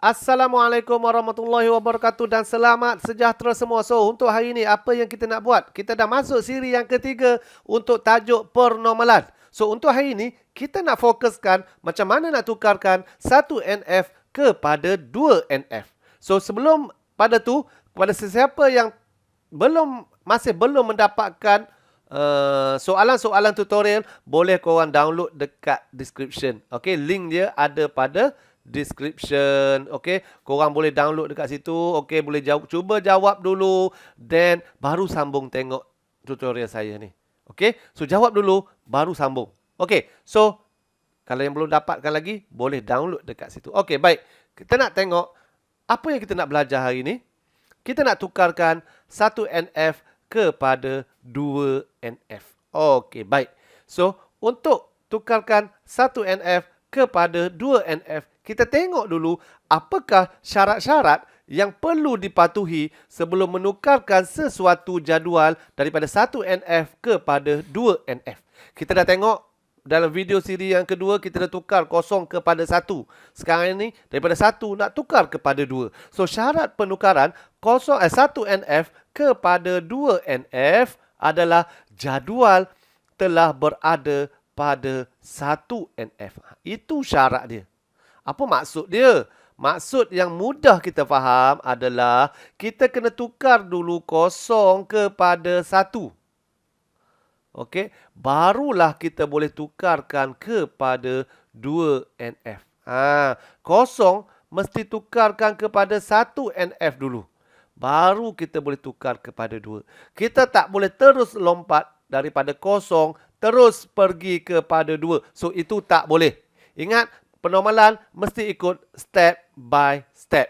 Assalamualaikum warahmatullahi wabarakatuh dan selamat sejahtera semua. So, untuk hari ini apa yang kita nak buat? Kita dah masuk siri yang ketiga untuk tajuk pernormalan. So, untuk hari ini kita nak fokuskan macam mana nak tukarkan 1NF kepada 2NF. So, sebelum pada tu, kepada sesiapa yang masih belum mendapatkan soalan-soalan tutorial, boleh korang download dekat description. Okay, link dia ada pada description. Okay, korang boleh download dekat situ. Okay, boleh cuba jawab dulu, then baru sambung tengok tutorial saya ni. Okay, so jawab dulu baru sambung. Okay, so kalau yang belum dapatkan lagi, boleh download dekat situ. Okay, baik, kita nak tengok apa yang kita nak belajar hari ni. Kita nak tukarkan 1NF kepada 2NF. Okay, baik. So, untuk tukarkan 1NF kepada 2NF, kita tengok dulu apakah syarat-syarat yang perlu dipatuhi sebelum menukarkan sesuatu jadual daripada 1NF kepada 2NF. Kita dah tengok dalam video siri yang kedua, kita dah tukar 0 kepada 1. Sekarang ini, daripada 1 nak tukar kepada 2. So, syarat penukaran 1NF kepada 2NF adalah jadual telah berada pada 1NF. Itu syarat dia. Apa maksud dia? Maksud yang mudah kita faham adalah kita kena tukar dulu 0 kepada 1. Okey, barulah kita boleh tukarkan kepada 2NF. 0 mesti tukarkan kepada 1NF dulu. Baru kita boleh tukar kepada 2. Kita tak boleh terus lompat daripada 0 terus pergi kepada 2. So, itu tak boleh. Ingat, penormalan mesti ikut step by step.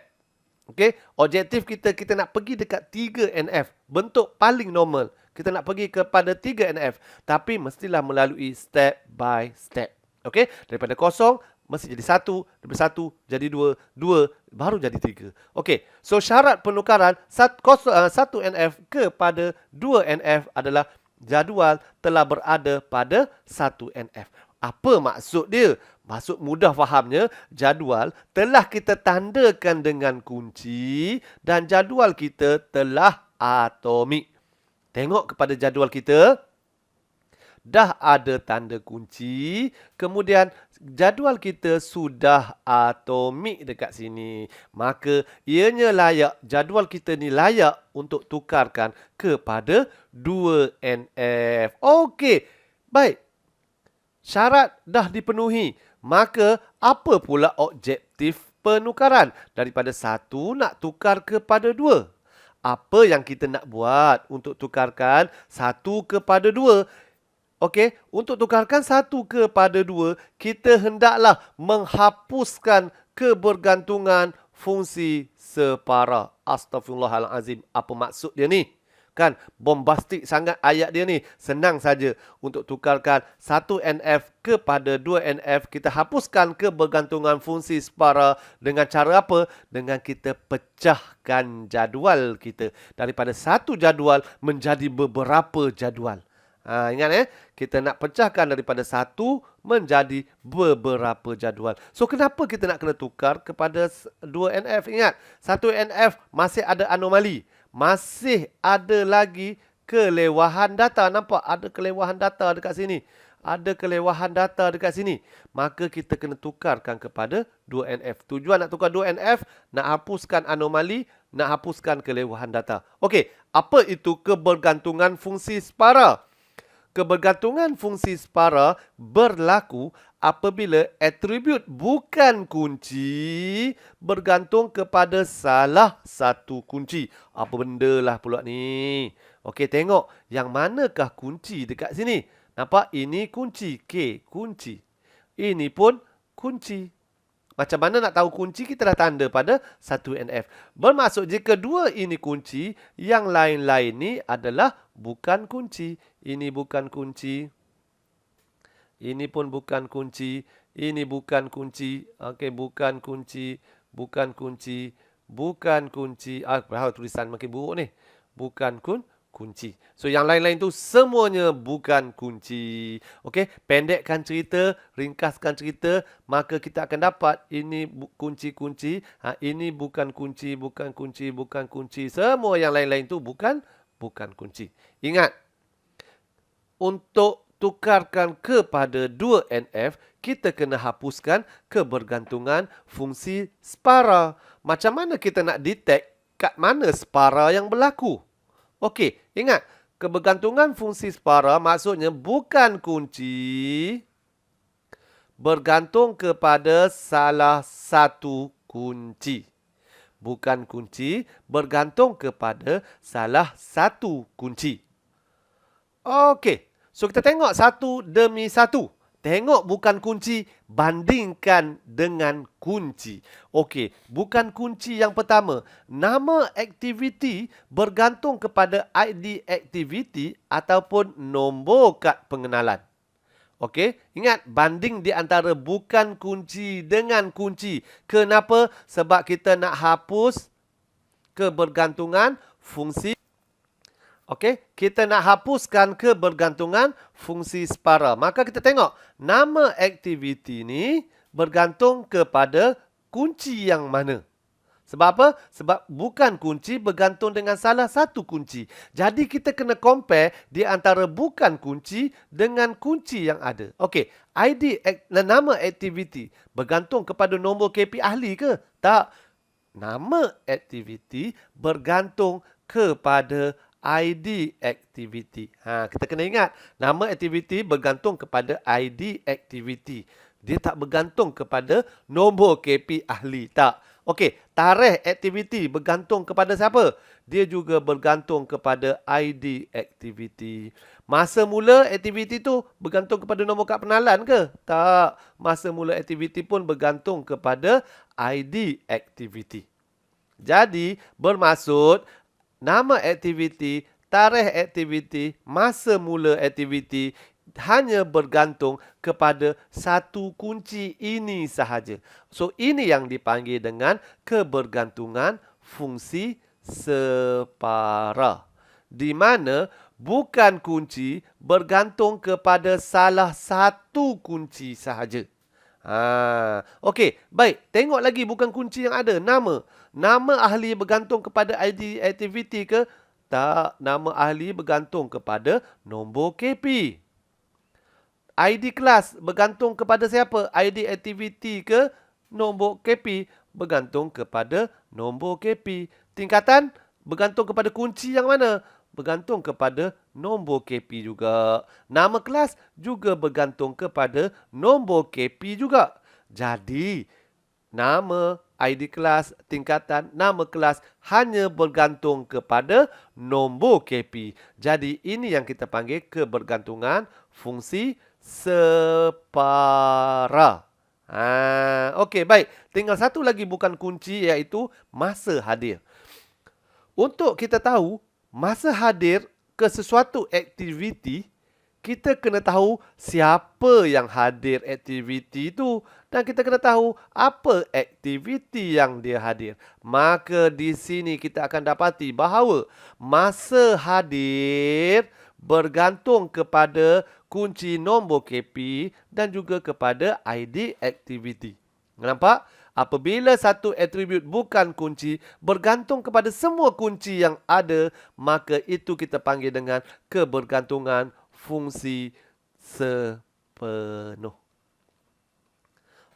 Okey, objektif kita nak pergi dekat 3NF. Bentuk paling normal. Kita nak pergi kepada 3NF. Tapi mestilah melalui step by step. Okey, daripada 0 mesti jadi 1, daripada 1 jadi 2, 2 baru jadi 3. Okey, so syarat penukaran 1NF kepada 2NF adalah jadual telah berada pada 1NF. Apa maksud dia? Maksud mudah fahamnya, jadual telah kita tandakan dengan kunci dan jadual kita telah atomik. Tengok kepada jadual kita, dah ada tanda kunci, kemudian jadual kita sudah atomik dekat sini. Maka ianya layak, jadual kita ni layak untuk tukarkan kepada 2NF. Okey, baik. Syarat dah dipenuhi. Maka apa pula objektif penukaran? Daripada 1 nak tukar kepada 2. Apa yang kita nak buat untuk tukarkan 1 kepada 2? Okey, untuk tukarkan 1 kepada 2, kita hendaklah menghapuskan kebergantungan fungsi separa. Astaghfirullahalazim. Apa maksud dia ni? Kan, bombastik sangat ayat dia ni. Senang saja untuk tukarkan 1NF kepada 2NF. Kita hapuskan kebergantungan fungsi separa dengan cara apa? Dengan kita pecahkan jadual kita. Daripada satu jadual menjadi beberapa jadual. Ingat kita nak pecahkan daripada 1 menjadi beberapa jadual. So, kenapa kita nak kena tukar kepada 2NF? Ingat, 1NF masih ada anomali. Masih ada lagi kelewahan data. Nampak? Ada kelewahan data dekat sini. Ada kelewahan data dekat sini. Maka kita kena tukarkan kepada 2NF. Tujuan nak tukar 2NF, nak hapuskan anomali, nak hapuskan kelewahan data. Okey, apa itu kebergantungan fungsi separa? Kebergantungan fungsi separa berlaku apabila atribut bukan kunci bergantung kepada salah satu kunci. Apa benda lah pula ni? Okey, tengok yang manakah kunci dekat sini. Nampak? Ini kunci. K, kunci. Ini pun kunci. Macam mana nak tahu kunci? Kita dah tanda pada 1NF. Bermaksud jika 2 ini kunci, yang lain-lain ni adalah bukan kunci. Ini bukan kunci. Ini pun bukan kunci. Ini bukan kunci. Okey, bukan kunci. Bukan kunci. Tulisan makin buruk ni. Bukan kunci. So, yang lain-lain tu semuanya bukan kunci. Okey, pendekkan cerita, ringkaskan cerita, maka kita akan dapat ini kunci-kunci. Ini bukan kunci, bukan kunci, bukan kunci. Semua yang lain-lain tu bukan kunci. Ingat, untuk tukarkan kepada 2NF, kita kena hapuskan kebergantungan fungsi separa. Macam mana kita nak detect kat mana separa yang berlaku? Okey, ingat, kebergantungan fungsi separa maksudnya bukan kunci bergantung kepada salah satu kunci. Bukan kunci bergantung kepada salah satu kunci. Okey, so kita tengok satu demi satu. Tengok bukan kunci, bandingkan dengan kunci. Okey, bukan kunci yang pertama. Nama aktiviti bergantung kepada ID aktiviti ataupun nombor kad pengenalan. Okey, ingat banding di antara bukan kunci dengan kunci. Kenapa? Sebab kita nak hapus kebergantungan fungsi. Okey, kita nak hapuskan kebergantungan fungsi separa. Maka kita tengok nama aktiviti ni bergantung kepada kunci yang mana. Sebab apa? Sebab bukan kunci bergantung dengan salah satu kunci. Jadi kita kena compare di antara bukan kunci dengan kunci yang ada. Okey, nama aktiviti bergantung kepada nombor KP ahli ke? Tak. Nama aktiviti bergantung kepada ID aktiviti. Kita kena ingat, nama aktiviti bergantung kepada ID aktiviti. Dia tak bergantung kepada nombor KP ahli. Tak. Okey, tarikh aktiviti bergantung kepada siapa? Dia juga bergantung kepada ID aktiviti. Masa mula aktiviti tu bergantung kepada nombor kad pengenalan ke? Tak. Masa mula aktiviti pun bergantung kepada ID aktiviti. Jadi, bermaksud nama aktiviti, tarikh aktiviti, masa mula aktiviti hanya bergantung kepada satu kunci ini sahaja. So, ini yang dipanggil dengan kebergantungan fungsi separa. Di mana bukan kunci bergantung kepada salah satu kunci sahaja. Okey, baik. Tengok lagi bukan kunci yang ada. Nama ahli bergantung kepada ID aktiviti ke? Tak. Nama ahli bergantung kepada nombor KP. ID kelas bergantung kepada siapa? ID aktiviti ke nombor KP? Bergantung kepada nombor KP. Tingkatan bergantung kepada kunci yang mana? Bergantung kepada nombor KP juga. Nama kelas juga bergantung kepada nombor KP juga. Jadi, nama, ID kelas, tingkatan, nama kelas hanya bergantung kepada nombor KP. Jadi, ini yang kita panggil kebergantungan fungsi separa. Okey, baik. Tinggal satu lagi bukan kunci, iaitu masa hadir. Untuk kita tahu masa hadir ke sesuatu aktiviti, kita kena tahu siapa yang hadir aktiviti itu. Dan kita kena tahu apa aktiviti yang dia hadir. Maka di sini kita akan dapati bahawa masa hadir bergantung kepada kunci nombor KP dan juga kepada ID aktiviti. Nampak? Apabila satu atribut bukan kunci bergantung kepada semua kunci yang ada, maka itu kita panggil dengan kebergantungan fungsi sepenuh.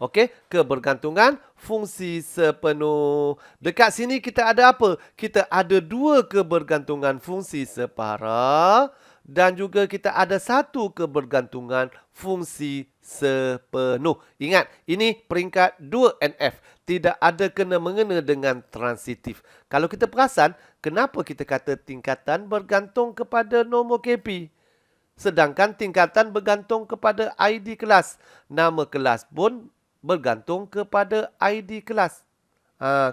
Okey, kebergantungan fungsi sepenuh. Dekat sini kita ada apa? Kita ada dua kebergantungan fungsi separa dan juga kita ada satu kebergantungan fungsi sepenuh. Ingat, ini peringkat 2NF. Tidak ada kena-mengena dengan transitif. Kalau kita perasan, kenapa kita kata tingkatan bergantung kepada nombor KP? Sedangkan tingkatan bergantung kepada ID kelas. Nama kelas pun bergantung kepada ID kelas.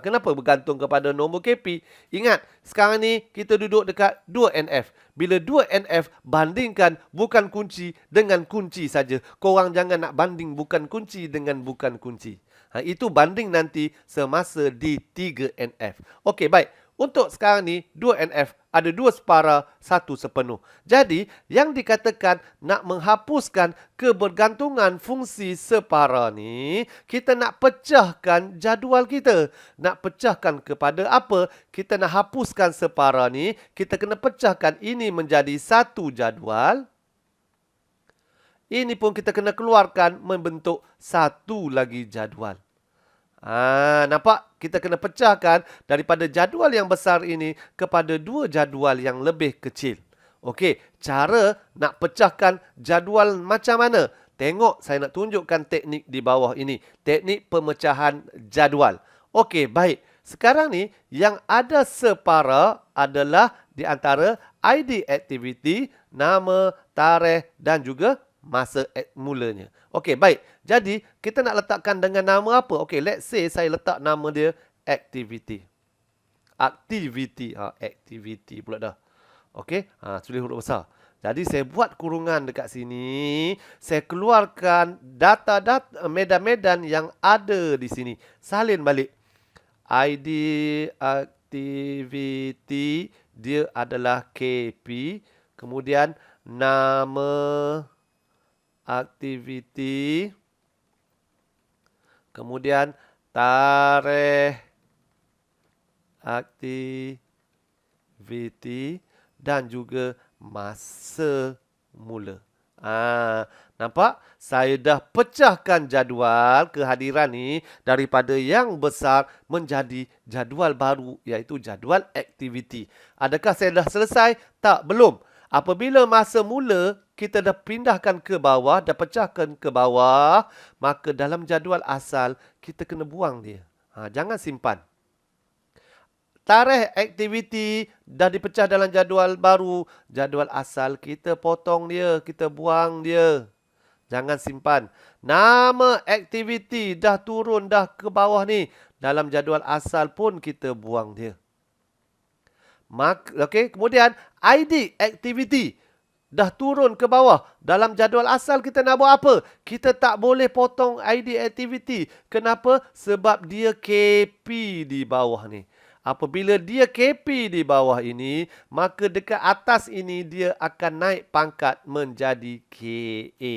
Kenapa bergantung kepada nombor KP? Ingat, sekarang ni kita duduk dekat 2NF. Bila 2NF, bandingkan bukan kunci dengan kunci saja. Korang jangan nak banding bukan kunci dengan bukan kunci. Itu banding nanti semasa di 3NF. Okey, baik. Untuk sekarang ni, 2NF ada 2 separa, 1 sepenuh. Jadi, yang dikatakan nak menghapuskan kebergantungan fungsi separa ni, kita nak pecahkan jadual kita. Nak pecahkan kepada apa? Kita nak hapuskan separa ni, kita kena pecahkan ini menjadi 1 jadual. Ini pun kita kena keluarkan membentuk 1 lagi jadual. Nampak? Kita kena pecahkan daripada jadual yang besar ini kepada 2 jadual yang lebih kecil. Okey, cara nak pecahkan jadual macam mana? Tengok, saya nak tunjukkan teknik di bawah ini. Teknik pemecahan jadual. Okey, baik. Sekarang ni, yang ada separa adalah di antara ID activity, nama, tarikh dan juga masa mulanya. Okey, baik. Jadi, kita nak letakkan dengan nama apa? Okey, let's say saya letak nama dia activity. Activity pula dah. Okey, tulis huruf besar. Jadi, saya buat kurungan dekat sini. Saya keluarkan data-data medan-medan yang ada di sini. Salin balik. ID activity dia adalah KP. Kemudian, nama aktiviti, kemudian tarikh aktiviti dan juga masa mula. Nampak? Saya dah pecahkan jadual kehadiran ni daripada yang besar menjadi jadual baru, iaitu jadual aktiviti. Adakah saya dah selesai? Tak, belum. Apabila masa mula kita dah pindahkan ke bawah, dah pecahkan ke bawah, maka dalam jadual asal kita kena buang dia. Jangan simpan. Tarikh aktiviti dah dipecah dalam jadual baru, jadual asal kita potong dia, kita buang dia. Jangan simpan. Nama aktiviti dah turun dah ke bawah ni, dalam jadual asal pun kita buang dia. Okey, kemudian ID activity dah turun ke bawah. Dalam jadual asal kita nak buat apa? Kita tak boleh potong ID activity. Kenapa? Sebab dia KP di bawah ni. Apabila dia KP di bawah ini, maka dekat atas ini dia akan naik pangkat menjadi KA.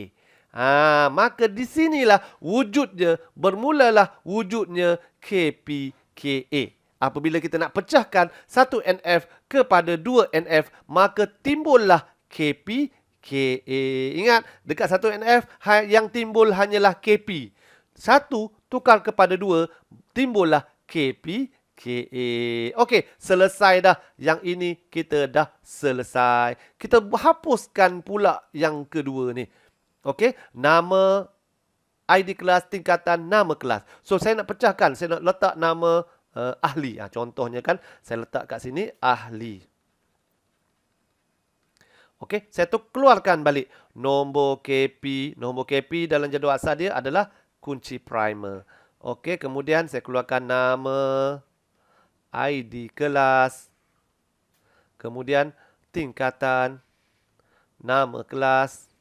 Maka di sinilah wujudnya, bermulalah wujudnya KP KA. Apabila kita nak pecahkan 1NF kepada 2NF, maka timbullah KP, KA. Ingat, dekat 1NF yang timbul hanyalah KP. 1 tukar kepada 2, timbullah KP, KA. Okey, selesai dah. Yang ini kita dah selesai. Kita hapuskan pula yang kedua ni. Okey, nama ID kelas, tingkatan, nama kelas. So, saya nak pecahkan. Saya nak letak nama ahli. Contohnya kan, saya letak kat sini ahli. Okey, saya tu keluarkan balik nombor KP. Nombor KP dalam jadual asal dia adalah kunci primer. Okey, kemudian saya keluarkan nama ID kelas. Kemudian tingkatan, nama kelas.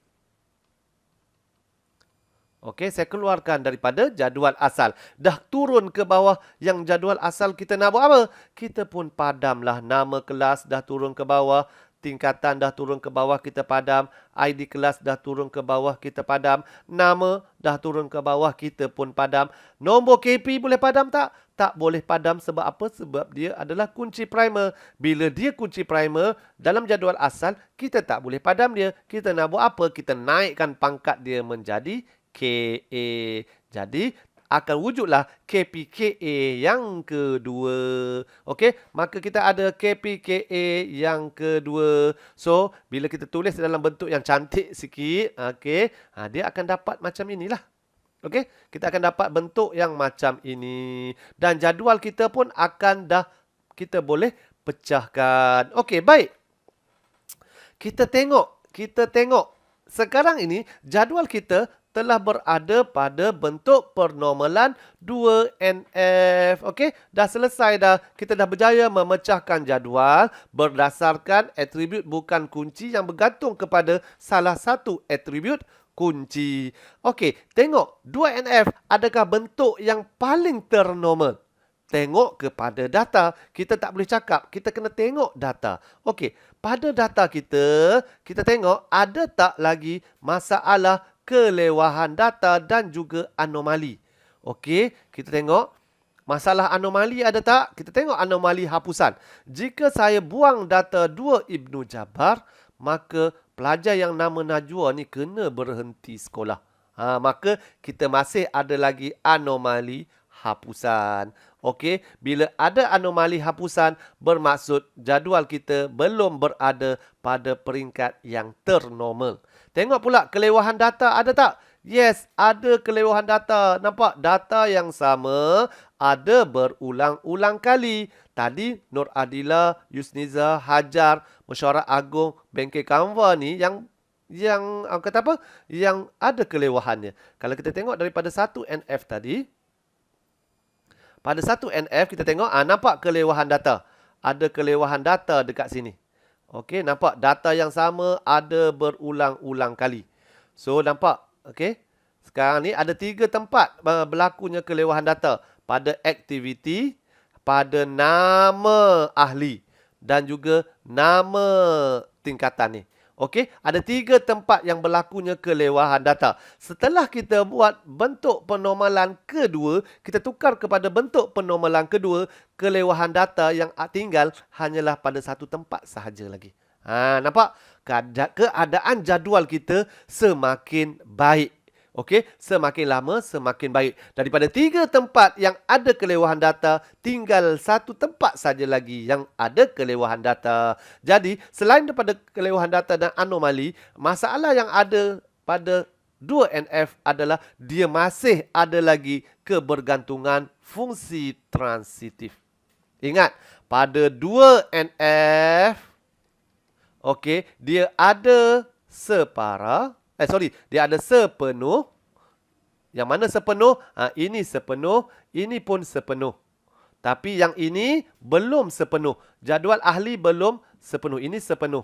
Okey, saya keluarkan daripada jadual asal. Dah turun ke bawah yang jadual asal kita nak buat apa? Kita pun padamlah nama kelas dah turun ke bawah. Tingkatan dah turun ke bawah, kita padam. ID kelas dah turun ke bawah, kita padam. Nama dah turun ke bawah, kita pun padam. Nombor KP boleh padam tak? Tak boleh padam. Sebab apa? Sebab dia adalah kunci primer. Bila dia kunci primer, dalam jadual asal, kita tak boleh padam dia. Kita nak buat apa? Kita naikkan pangkat dia menjadi KA. Jadi, akan wujudlah KPKA yang kedua. Okey, maka kita ada KPKA yang kedua. So, bila kita tulis dalam bentuk yang cantik sikit, okey, dia akan dapat macam inilah. Okey, kita akan dapat bentuk yang macam ini. Dan jadual kita pun akan dah kita boleh pecahkan. Okey, baik. Kita tengok. Sekarang ini, jadual kita telah berada pada bentuk pernomalan 2NF. Okey, dah selesai dah. Kita dah berjaya memecahkan jadual berdasarkan atribut bukan kunci yang bergantung kepada salah satu atribut kunci. Okey, tengok 2NF adakah bentuk yang paling ternormal? tengok kepada data. Kita tak boleh cakap, kita kena tengok data. Okey, pada data kita, kita tengok ada tak lagi masalah kelewahan data dan juga anomali. Okey, kita tengok masalah anomali ada tak? Kita tengok anomali hapusan. Jika saya buang data 2 Ibnu Jabar, maka pelajar yang nama Najwa ni kena berhenti sekolah. Maka kita masih ada lagi anomali hapusan. Okey, bila ada anomali hapusan, bermaksud jadual kita belum berada pada peringkat yang ternormal. Tengok pula kelewahan data ada tak? Yes, ada kelewahan data. Nampak data yang sama ada berulang-ulang kali. Tadi Nur Adila, Yusniza, Hajar, Mesyuarat Agung, Bengkel Canva ni yang kata apa? Yang ada kelewahannya. Kalau kita tengok daripada 1 NF tadi, pada 1 NF kita tengok nampak kelewahan data. Ada kelewahan data dekat sini. Okey, nampak data yang sama ada berulang-ulang kali. So nampak, okey. Sekarang ni ada 3 tempat berlakunya kelewahan data. Pada aktiviti, pada nama ahli dan juga nama tingkatan ni. Okey, ada 3 tempat yang berlakunya kelewahan data. Setelah kita buat bentuk penormalan kedua, kita tukar kepada bentuk penormalan kedua, kelewahan data yang tinggal hanyalah pada 1 tempat sahaja lagi. Nampak? Keadaan jadual kita semakin baik. Okey, semakin lama semakin baik. Daripada 3 tempat yang ada kelewahan data, tinggal 1 tempat saja lagi yang ada kelewahan data. Jadi, selain daripada kelewahan data dan anomali, masalah yang ada pada 2NF adalah dia masih ada lagi kebergantungan fungsi transitif. Ingat, pada 2NF, okey, dia ada separa. Dia ada sepenuh. Yang mana sepenuh? Ini sepenuh, ini pun sepenuh. Tapi yang ini belum sepenuh. Jadual ahli belum sepenuh. Ini sepenuh.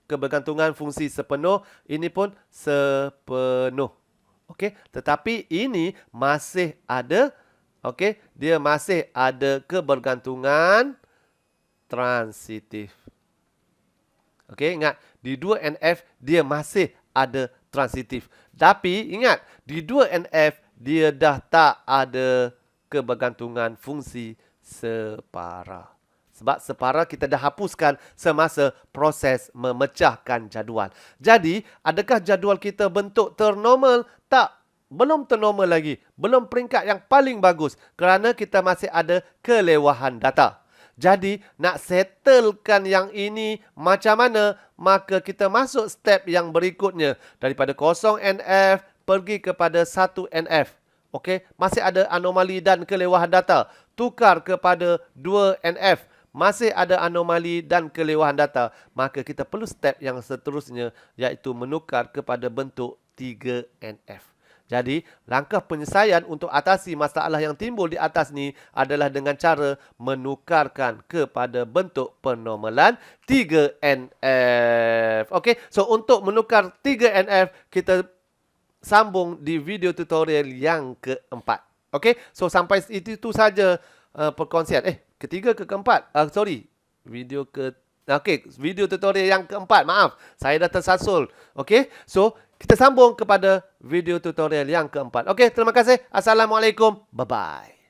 Kebergantungan fungsi sepenuh, ini pun sepenuh. Okey, tetapi ini masih ada, okey, dia masih ada kebergantungan transitif. Okey, ingat, di 2NF dia masih ada transitif. Tapi ingat, di 2NF dia dah tak ada kebergantungan fungsi separa. Sebab separa kita dah hapuskan semasa proses memecahkan jadual. Jadi, adakah jadual kita bentuk ternormal? Tak. Belum ternormal lagi. Belum peringkat yang paling bagus. Kerana kita masih ada kelewahan data. Jadi, nak settlekan yang ini macam mana? Maka kita masuk step yang berikutnya. Daripada 0NF pergi kepada 1NF. Okey, masih ada anomali dan kelewahan data. Tukar kepada 2NF. Masih ada anomali dan kelewahan data. Maka kita perlu step yang seterusnya, iaitu menukar kepada bentuk 3NF. Jadi, langkah penyelesaian untuk atasi masalah yang timbul di atas ni adalah dengan cara menukarkan kepada bentuk penormalan 3NF. Okey, so untuk menukar 3NF, kita sambung di video tutorial yang keempat. Okey, so sampai itu saja perkongsian. Ketiga ke keempat? Video tutorial yang keempat. Maaf, saya dah tersasul. Okey, so kita sambung kepada video tutorial yang keempat. Okey, terima kasih. Assalamualaikum. Bye-bye.